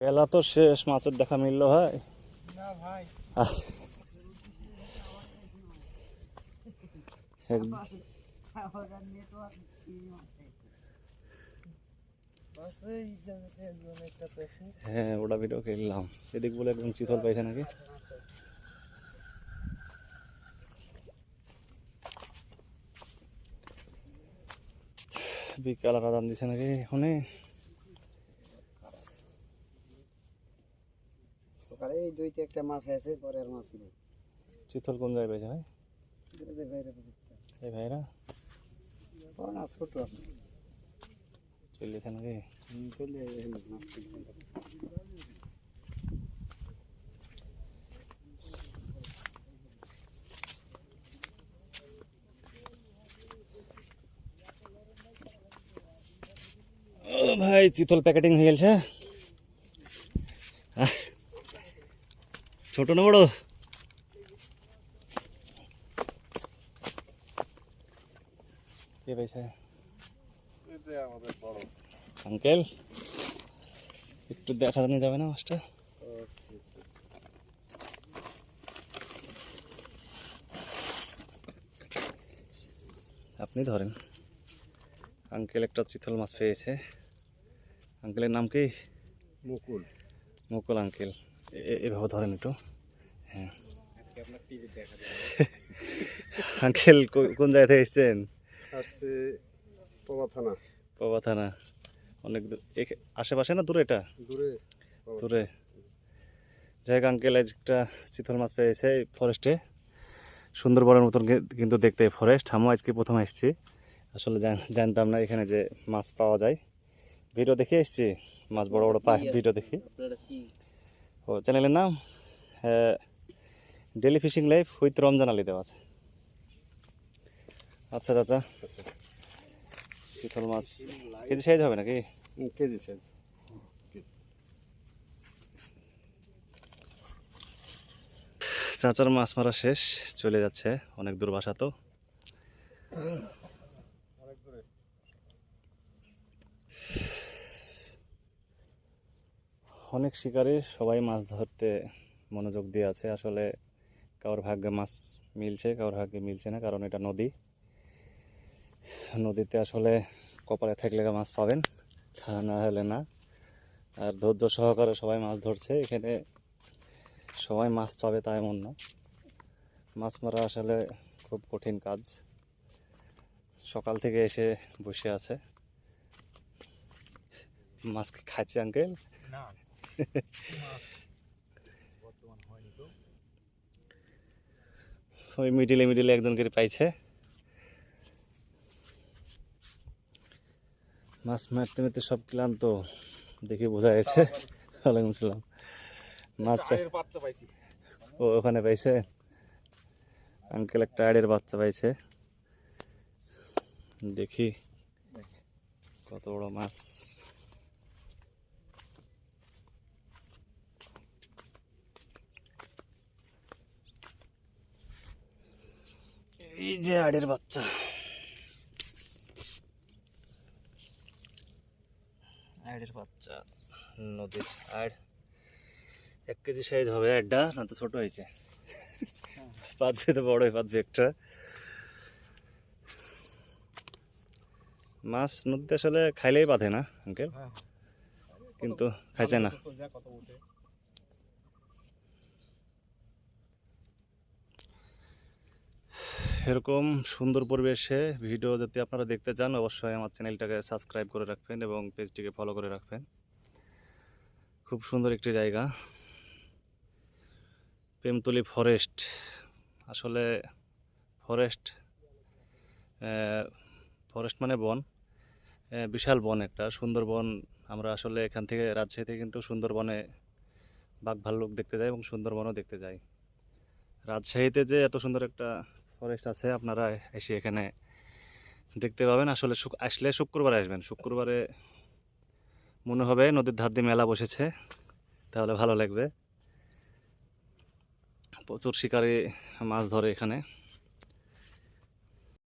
বেলা তো শেষ, মাছের দেখা মিললো ভাই? না ভাই, হ্যাঁ, ওটা ভিডিও খেললাম। এদিক বলে একদম চিতল পাইছে নাকি? বিকাল আদান দিছে নাকি এখানে? সকালে এই দুইটা একটা মাছ আছে, পরে আর মাছ নেই। চিতল কোন জায়গায় পাইছে ভাই? এই ভাইরা বড় না ছোট আছে, চলেছে নাকি? চলে মাছ ও ভাই, চিতল প্যাকেটিং হয়ে গেছে। ছোট না বড়? কে পাইছে? আঙ্কেল, একটু দেখা জানি যাবে না মাছটা? আপনি ধরেন। আঙ্কেল একটা চিতল মাছ পেয়েছে। আঙ্কেলের নাম কি? মুকুল। মুকুল আঙ্কেল। এভাবে ধরেন একটু। হ্যাঁ আঙ্কেল, কোন জায়গা থেকে এসছেন? আসছে পবা থানা। পবা থানা। অনেক আশেপাশে না দূরে? এটা দূরে। দূরে। যাই হোক আঙ্কেল, একটা চিতল মাছ পেয়েছে ফরেস্টে। সুন্দরবনের মতন কিন্তু দেখতে ফরেস্ট। আমিও আজকে প্রথম এসেছি। আসলে জানতাম না এখানে যে মাছ পাওয়া যায়। ভিডিও দেখে এসেছি, মাছ বড় বড় পায় ভিডিও দেখি। ও চ্যানেলের নাম daily fishing life with Ramzan Ali দেওয়া আছে। আচ্ছা চাচা, চিতল মাছ কেজি সাইজ হবে নাকি? KG size. চাচার মাছ মারা শেষ, চলে যাচ্ছে। অনেক দূর বাসা তো। অনেক শিকারী সবাই মাছ ধরতে মনোযোগ দিয়ে আছে। আসলে কারোর ভাগ্যে মাছ মিলছে, কারোর ভাগ্যে মিলছে না, কারণ এটা নদী। নদীতে আসলে কপালে থাকলে মাছ পাবেন, তা না হলে না। আর ধৈর্য সহকারে সবাই মাছ ধরছে। এখানে সবাই মাছ পাবে তা এমন না। মাছ মারা আসলে খুব কঠিন কাজ। সকাল থেকে এসে বসে আছে। মাছ কি খাচ্ছে আঙ্কেল? না, বর্তমান হয়নি তো। ওই মিডিলে মিডিলে একজন করে পাইছে। মাছ মারতে মারতে সব ক্লান্ত দেখে বোঝা গেছে। ওয়ালাইকুম সালাম। মাছ ও ওখানে পাইছে। আঙ্কেল একটা আড়ের বাচ্চা পাইছে। দেখি কত বড় মাছ। এই যে আড়ের বাচ্চা। আড়ের বাচ্চা, নদীর আড়। 1 কেজি সাইজ হবে আড়টা, না তো ছোট হয়েছে। পাতবে তো বড়ই পাতবে একটা। মাছ নদীতে আসলে খাইলেই বাঁধে না আঙ্কেল, কিন্তু খাইছে না। এরকম সুন্দর পরিবেশে ভিডিও যদি আপনারা দেখতে চান, অবশ্যই আমার চ্যানেলটাকে সাবস্ক্রাইব করে রাখবেন এবং পেজটিকে ফলো করে রাখবেন। খুব সুন্দর একটি জায়গা, প্রেমতলী ফরেস্ট। আসলে ফরেস্ট ফরেস্ট মানে বন, বিশাল বন, একটা সুন্দরবন। আমরা আসলে এখান থেকে রাজশাহী থেকে কিন্তু সুন্দরবনে বাঘ ভাল্লুক দেখতে যাই এবং সুন্দরবনও দেখতে যাই। রাজশাহীতে যে এত সুন্দর একটা ফরেস্ট আছে, আপনারা এসে এখানে দেখতে পাবেন। আসলে আসলে শুক্রবারে আসবেন। শুক্রবারে মনে হবে নদীর ধার দিয়ে মেলা বসেছে, তাহলে ভালো লাগবে। প্রচুর শিকারী মাছ ধরে এখানে।